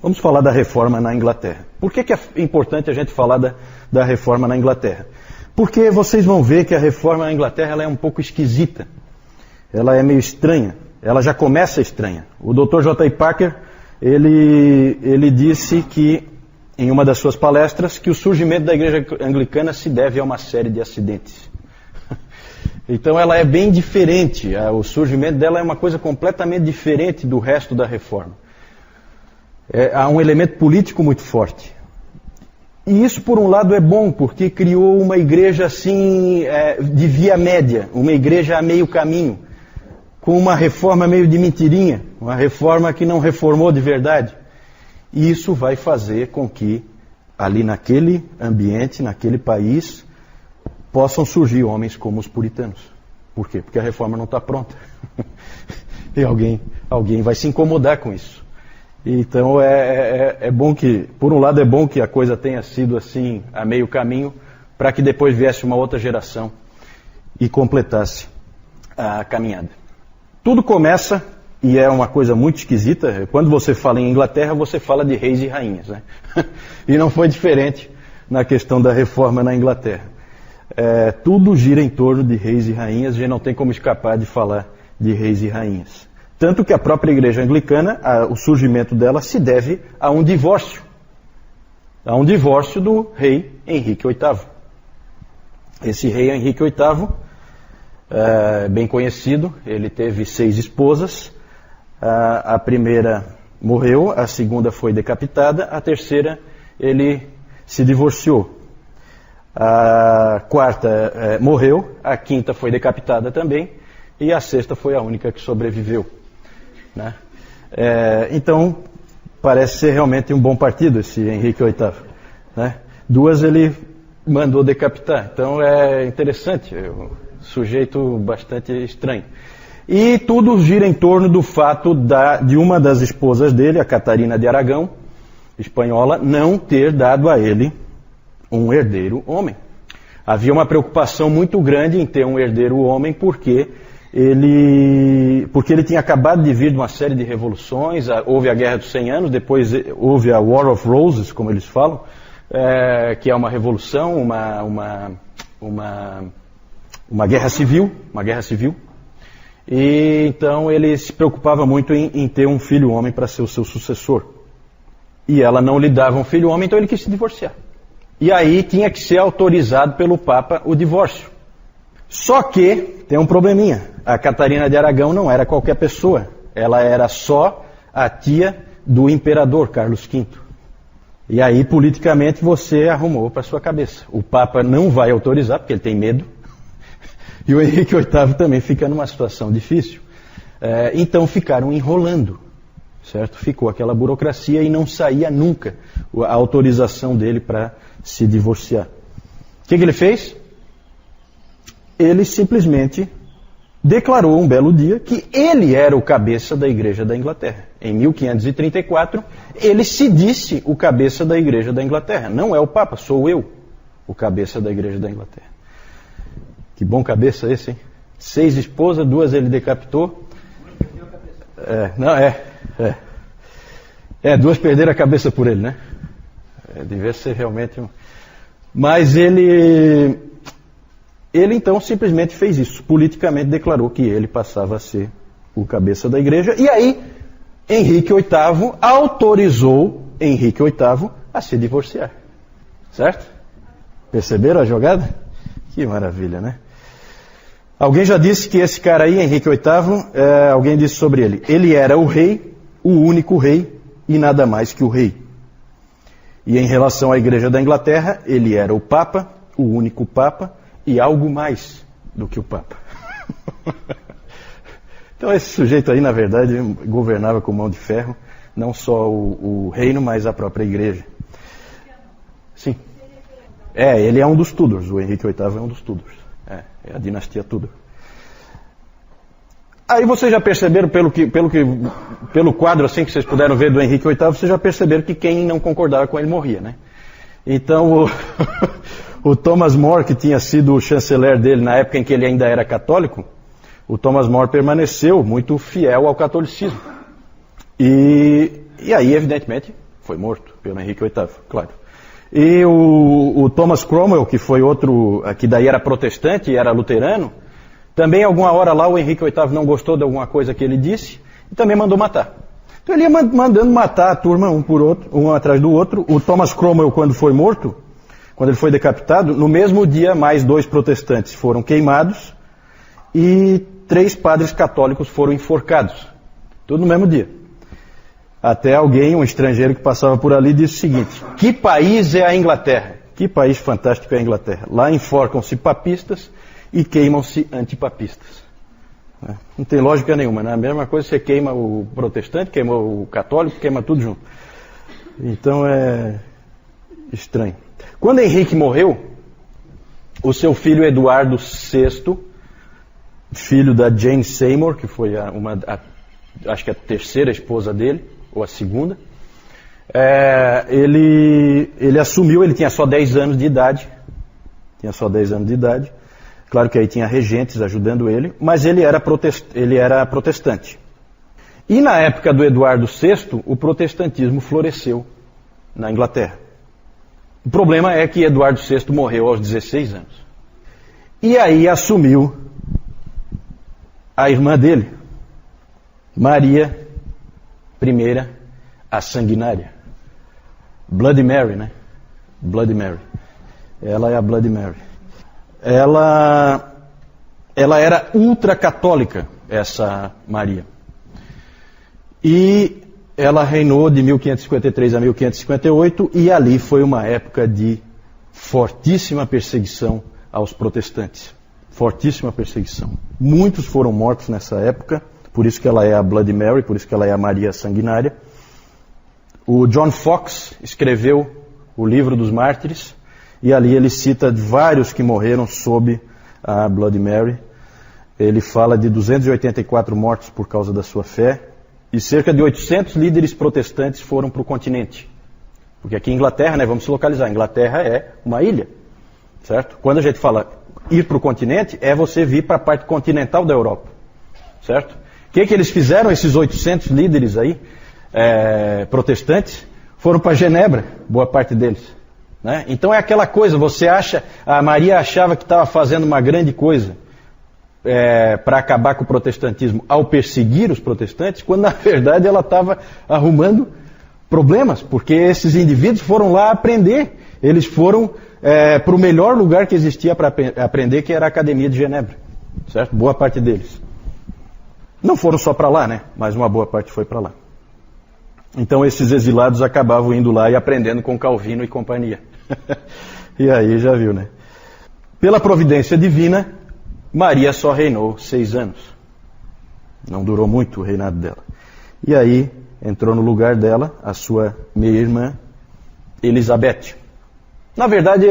Vamos falar da reforma na Inglaterra. Por que é importante a gente falar da reforma na Inglaterra? Porque vocês vão ver que a reforma na Inglaterra ela é um pouco esquisita. Ela é meio estranha. Ela já começa estranha. O Dr. J.I. Packer, ele disse que, em uma das suas palestras, que o surgimento da igreja anglicana se deve a uma série de acidentes. Então ela é bem diferente. O surgimento dela é uma coisa completamente diferente do resto da reforma. Há um elemento político muito forte. E isso, por um lado, é bom, porque criou uma igreja assim, de via média, uma igreja a meio caminho, com uma reforma meio de mentirinha, uma reforma que não reformou de verdade. E isso vai fazer com que, ali naquele ambiente, naquele país, possam surgir homens como os puritanos. Por quê? Porque a reforma não está pronta. E alguém vai se incomodar com isso. Então é bom que, por um lado é bom que a coisa tenha sido assim, a meio caminho, para que depois viesse uma outra geração e completasse a caminhada. Tudo começa, e é uma coisa muito esquisita, quando você fala em Inglaterra, você fala de reis e rainhas, né? E não foi diferente na questão da reforma na Inglaterra. Tudo gira em torno de reis e rainhas, a gente não tem como escapar de falar de reis e rainhas. Tanto que a própria igreja anglicana, o surgimento dela se deve a um divórcio. A um divórcio do rei Henrique VIII. Esse rei Henrique VIII, bem conhecido, ele teve 6 esposas. A primeira morreu, a segunda foi decapitada, a terceira ele se divorciou. A quarta morreu, a quinta foi decapitada também, e a sexta foi a única que sobreviveu. Né? Então, parece ser realmente um bom partido esse Henrique VIII. Né? 2 ele mandou decapitar, então é interessante, um sujeito bastante estranho. E tudo gira em torno do fato de uma das esposas dele, a Catarina de Aragão, espanhola, não ter dado a ele um herdeiro homem. Havia uma preocupação muito grande em ter um herdeiro homem, porque ele tinha acabado de vir de uma série de revoluções, houve a Guerra dos 100 Anos, depois houve a War of Roses, como eles falam, que é uma revolução, uma guerra civil, e então ele se preocupava muito em ter um filho homem para ser o seu sucessor. E ela não lhe dava um filho homem, então ele quis se divorciar. E aí tinha que ser autorizado pelo Papa o divórcio. Só que tem um probleminha. A Catarina de Aragão não era qualquer pessoa. Ela era só a tia do imperador Carlos V. E aí, politicamente, você arrumou para sua cabeça. O Papa não vai autorizar, porque ele tem medo. E o Henrique VIII também fica numa situação difícil. Então ficaram enrolando. Certo? Ficou aquela burocracia e não saía nunca a autorização dele para se divorciar. O que ele fez? Ele simplesmente declarou um belo dia que ele era o cabeça da Igreja da Inglaterra. Em 1534, ele se disse o cabeça da Igreja da Inglaterra. Não é o Papa, sou eu o cabeça da Igreja da Inglaterra. Que bom cabeça esse, hein? 6 esposas, 2 ele decapitou. Duas perderam a cabeça por ele, né? Devia ser realmente um... Mas ele então simplesmente fez isso. Politicamente declarou que ele passava a ser o cabeça da igreja. E aí, Henrique VIII autorizou Henrique VIII a se divorciar. Certo? Perceberam a jogada? Que maravilha, né? Alguém já disse que esse cara aí, Henrique VIII, alguém disse sobre ele. Ele era o rei, o único rei, e nada mais que o rei. E em relação à Igreja da Inglaterra, ele era o Papa, o único Papa, e algo mais do que o Papa. Então esse sujeito aí, na verdade, governava com mão de ferro, não só o reino, mas a própria Igreja. Sim. Ele é um dos Tudors, o Henrique VIII é um dos Tudors. É a dinastia Tudor. Aí vocês já perceberam, pelo quadro assim que vocês puderam ver do Henrique VIII, vocês já perceberam que quem não concordava com ele morria, né? Então o Thomas More, que tinha sido o chanceler dele na época em que ele ainda era católico, o Thomas More permaneceu muito fiel ao catolicismo. E aí, evidentemente, foi morto pelo Henrique VIII, claro. E o Thomas Cromwell, que foi outro, que daí era protestante e era luterano, também alguma hora lá o Henrique VIII não gostou de alguma coisa que ele disse e também mandou matar. Então ele ia mandando matar a turma um por outro, um atrás do outro. O Thomas Cromwell, quando foi morto, quando ele foi decapitado, no mesmo dia mais 2 protestantes foram queimados e 3 padres católicos foram enforcados. Tudo no mesmo dia. Até alguém, um estrangeiro que passava por ali, disse o seguinte: que país é a Inglaterra? Que país fantástico é a Inglaterra. Lá enforcam-se papistas e queimam-se antipapistas. Não tem lógica nenhuma, né? A mesma coisa, você queima o protestante, queima o católico, queima tudo junto. Então é estranho. Quando Henrique morreu, o seu filho Eduardo VI, filho da Jane Seymour, que foi acho que a terceira esposa dele, ou a segunda, ele assumiu, ele tinha só 10 anos de idade. Claro que aí tinha regentes ajudando ele, mas ele era protestante. E na época do Eduardo VI, o protestantismo floresceu na Inglaterra. O problema é que Eduardo VI morreu aos 16 anos. E aí assumiu a irmã dele, Maria I, a Sanguinária. Bloody Mary, né? Bloody Mary. Ela é a Bloody Mary. Ela era ultracatólica, essa Maria. E ela reinou de 1553 a 1558, e ali foi uma época de fortíssima perseguição aos protestantes. Fortíssima perseguição. Muitos foram mortos nessa época, por isso que ela é a Bloody Mary, por isso que ela é a Maria Sanguinária. O John Foxe escreveu o Livro dos Mártires, e ali ele cita vários que morreram sob a Bloody Mary. Ele fala de 284 mortos por causa da sua fé, e cerca de 800 líderes protestantes foram para o continente. Porque aqui em Inglaterra, né, vamos se localizar, a Inglaterra é uma ilha, certo? Quando a gente fala ir para o continente, é você vir para a parte continental da Europa, certo? O que eles fizeram, esses 800 líderes aí, protestantes? Foram para Genebra, boa parte deles. Né? Então é aquela coisa, a Maria achava que estava fazendo uma grande coisa para acabar com o protestantismo ao perseguir os protestantes, quando na verdade ela estava arrumando problemas, porque esses indivíduos foram lá aprender, eles foram para o melhor lugar que existia para aprender, que era a Academia de Genebra, certo? Boa parte deles. Não foram só para lá, né? Mas uma boa parte foi para lá. Então esses exilados acabavam indo lá e aprendendo com Calvino e companhia. E aí já viu, né? Pela providência divina, Maria só reinou 6 anos. Não durou muito o reinado dela. E aí entrou no lugar dela a sua meia-irmã Elizabeth. Na verdade,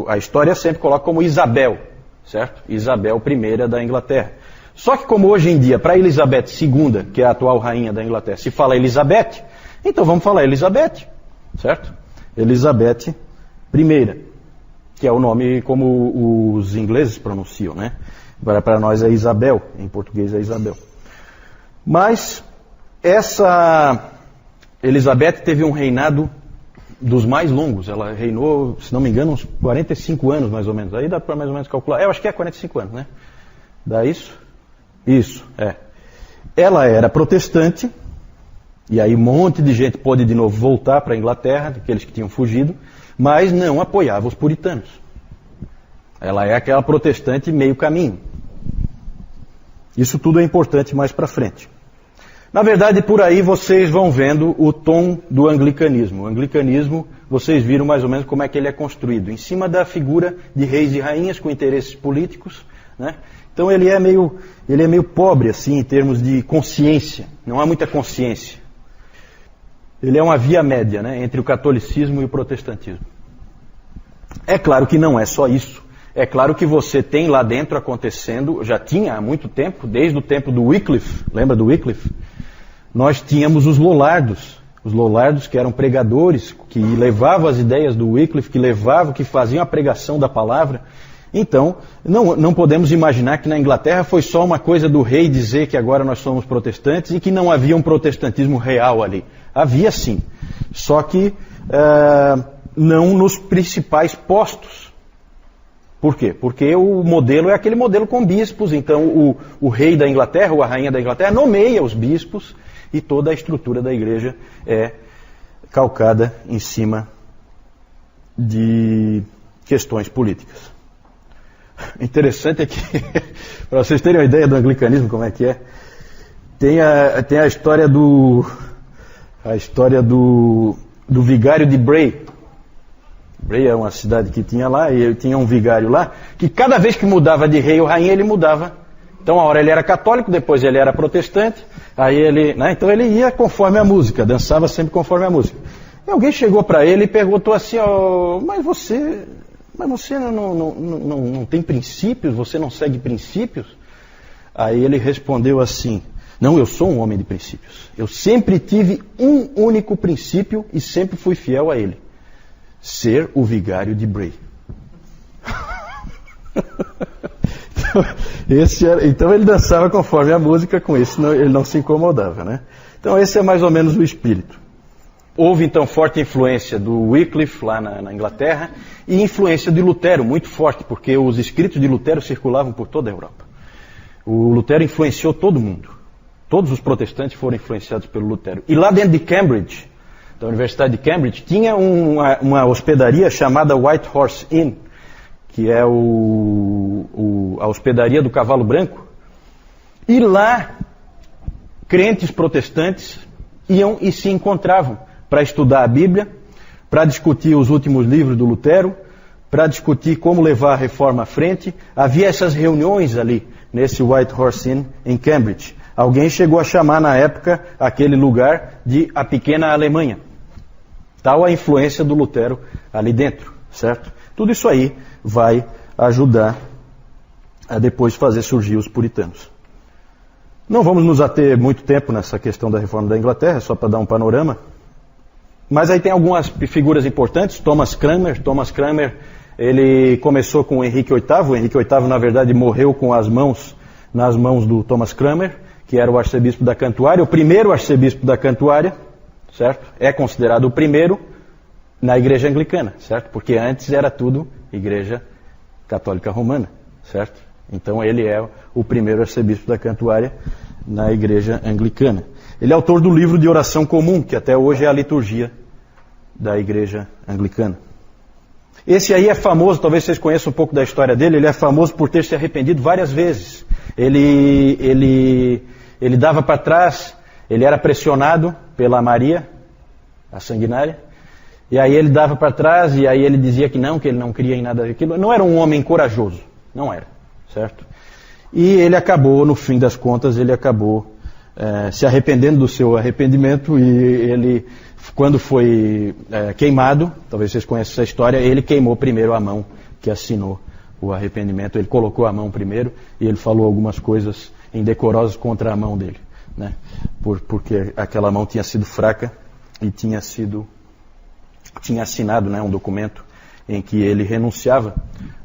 a história sempre coloca como Isabel, certo? Isabel I da Inglaterra. Só que como hoje em dia, para Elizabeth II, que é a atual rainha da Inglaterra, se fala Elizabeth, então vamos falar Elizabeth, certo? Elizabeth I, que é o nome como os ingleses pronunciam, né? Para nós é Isabel, em português é Isabel. Mas essa Elizabeth teve um reinado dos mais longos. Ela reinou, se não me engano, uns 45 anos mais ou menos. Aí dá para mais ou menos calcular. Eu acho que é 45 anos, né? Dá isso? Isso, é. Ela era protestante, e aí um monte de gente pôde de novo voltar para a Inglaterra, aqueles que tinham fugido, mas não apoiava os puritanos. Ela é aquela protestante meio caminho. Isso tudo é importante mais para frente. Na verdade, por aí vocês vão vendo o tom do anglicanismo. O anglicanismo, vocês viram mais ou menos como é que ele é construído. Em cima da figura de reis e rainhas com interesses políticos, né? Então ele é meio pobre assim em termos de consciência. Não há muita consciência. Ele é uma via média, né, entre o catolicismo e o protestantismo. É claro que não é só isso. É claro que você tem lá dentro acontecendo, já tinha há muito tempo, desde o tempo do Wycliffe, lembra do Wycliffe? Nós tínhamos os Lollardos que eram pregadores, que levavam as ideias do Wycliffe, que faziam a pregação da palavra. Então, não podemos imaginar que na Inglaterra foi só uma coisa do rei dizer que agora nós somos protestantes e que não havia um protestantismo real ali. Havia sim, só que não nos principais postos. Por quê? Porque o modelo é aquele modelo com bispos, então o rei da Inglaterra ou a rainha da Inglaterra nomeia os bispos e toda a estrutura da igreja é calcada em cima de questões políticas. Interessante é que, para vocês terem uma ideia do anglicanismo, como é que é, tem a história do vigário de Bray. Bray é uma cidade que tinha lá, e tinha um vigário lá, que cada vez que mudava de rei ou rainha, ele mudava. Então, uma hora ele era católico, depois ele era protestante, aí ele, né, então ele ia conforme a música, dançava sempre conforme a música. E alguém chegou para ele e perguntou assim, mas você não tem princípios? Você não segue princípios? Aí ele respondeu assim, não, eu sou um homem de princípios. Eu sempre tive um único princípio e sempre fui fiel a ele. Ser o vigário de Bray. Então ele dançava conforme a música, com isso ele não se incomodava, né? Então esse é mais ou menos o espírito. Houve então forte influência do Wycliffe lá na Inglaterra e influência de Lutero, muito forte, porque os escritos de Lutero circulavam por toda a Europa. O Lutero influenciou todo mundo. Todos os protestantes foram influenciados pelo Lutero. E lá dentro de Cambridge, da Universidade de Cambridge, tinha uma hospedaria chamada White Horse Inn, que é a hospedaria do Cavalo Branco. E lá, crentes protestantes iam e se encontravam para estudar a Bíblia, para discutir os últimos livros do Lutero, para discutir como levar a reforma à frente. Havia essas reuniões ali, nesse White Horse Inn, em Cambridge. Alguém chegou a chamar na época aquele lugar de a pequena Alemanha. Tal a influência do Lutero ali dentro, certo? Tudo isso aí vai ajudar a depois fazer surgir os puritanos. Não vamos nos ater muito tempo nessa questão da reforma da Inglaterra, só para dar um panorama. Mas aí tem algumas figuras importantes. Thomas Cranmer, ele começou com o Henrique VIII. O Henrique VIII, na verdade, morreu com nas mãos do Thomas Cranmer, que era o arcebispo da Cantuária, o primeiro arcebispo da Cantuária, certo? É considerado o primeiro na igreja anglicana, certo? Porque antes era tudo igreja católica romana, certo? Então ele é o primeiro arcebispo da Cantuária na igreja anglicana. Ele é autor do livro de oração comum, que até hoje é a liturgia da igreja anglicana. Esse aí é famoso, talvez vocês conheçam um pouco da história dele, ele é famoso por ter se arrependido várias vezes. Ele dava para trás, ele era pressionado pela Maria, a sanguinária, e aí ele dava para trás, e aí ele dizia que ele não cria em nada daquilo. Não era um homem corajoso, não era, certo? E ele acabou, no fim das contas, se arrependendo do seu arrependimento, e ele, quando foi queimado, talvez vocês conheçam essa história, ele queimou primeiro a mão que assinou o arrependimento. Ele colocou a mão primeiro e ele falou algumas coisas indecorosas contra a mão dele, né? Porque aquela mão tinha sido fraca e tinha assinado, né, um documento em que ele renunciava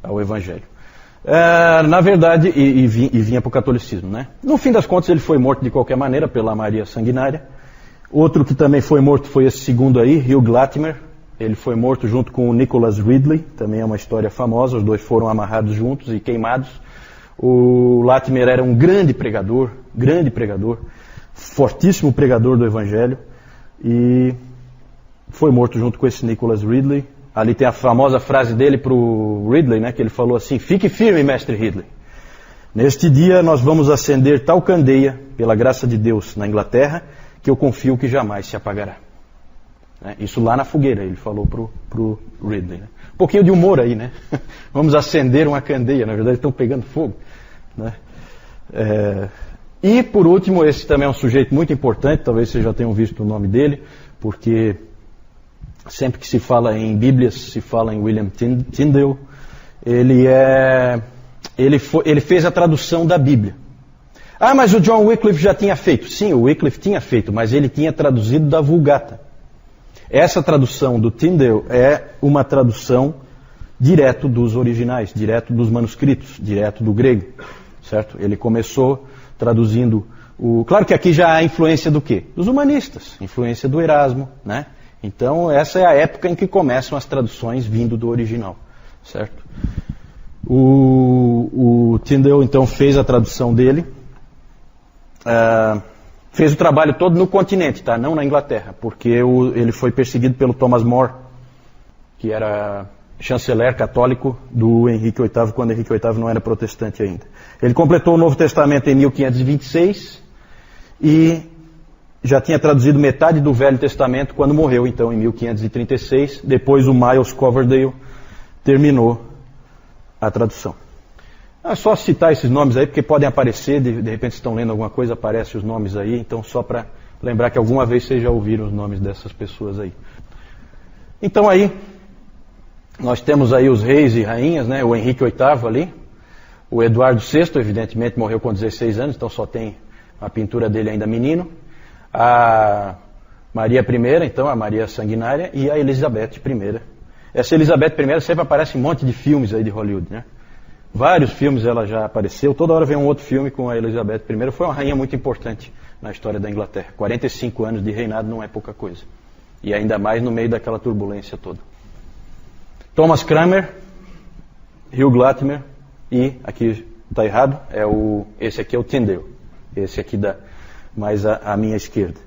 ao Evangelho. Na verdade, e vinha para o catolicismo, né? No fim das contas, ele foi morto de qualquer maneira pela Maria Sanguinária. Outro que também foi morto foi esse segundo aí, Hugh Latimer. Ele foi morto junto com o Nicholas Ridley, também é uma história famosa. Os dois foram amarrados juntos e queimados. O Latimer era um grande pregador, fortíssimo pregador do Evangelho, e foi morto junto com esse Nicholas Ridley. Ali tem a famosa frase dele para o Ridley, né, que ele falou assim: fique firme, mestre Ridley. Neste dia nós vamos acender tal candeia, pela graça de Deus, na Inglaterra, que eu confio que jamais se apagará. Isso lá na fogueira, ele falou pro Ridley. Né? Um pouquinho de humor aí, né? Vamos acender uma candeia, na verdade estão pegando fogo. Né? E por último, esse também é um sujeito muito importante, talvez vocês já tenham visto o nome dele, porque sempre que se fala em Bíblias, se fala em William Tyndale. Ele fez a tradução da Bíblia. Ah, mas o John Wycliffe já tinha feito. Sim, o Wycliffe tinha feito, mas ele tinha traduzido da Vulgata. Essa tradução do Tyndale é uma tradução direto dos originais, direto dos manuscritos, direto do grego, certo? Ele começou traduzindo Claro que aqui já há influência do quê? Dos humanistas, influência do Erasmo, né? Então essa é a época em que começam as traduções vindo do original, certo? O Tyndale então fez a tradução dele, fez o trabalho todo no continente, tá? Não na Inglaterra, porque ele foi perseguido pelo Thomas More, que era chanceler católico do Henrique VIII, quando Henrique VIII não era protestante ainda. Ele completou o Novo Testamento em 1526 e já tinha traduzido metade do Velho Testamento quando morreu, então, em 1536. Depois o Miles Coverdale terminou a tradução. É só citar esses nomes aí, porque podem aparecer, de repente estão lendo alguma coisa, aparecem os nomes aí, então só para lembrar que alguma vez vocês já ouviram os nomes dessas pessoas aí. Então aí, nós temos aí os reis e rainhas, né? O Henrique VIII ali, o Eduardo VI, evidentemente, morreu com 16 anos, então só tem a pintura dele ainda menino. A Maria I, então, a Maria Sanguinária, e a Elizabeth I. Essa Elizabeth I sempre aparece em um monte de filmes aí de Hollywood, né? Vários filmes ela já apareceu, toda hora vem um outro filme com a Elizabeth I. Foi uma rainha muito importante na história da Inglaterra. 45 anos de reinado não é pouca coisa. E ainda mais no meio daquela turbulência toda. Thomas Cranmer, Hugh Latimer e, aqui está errado, esse aqui é o Tyndale. Esse aqui mais à minha esquerda.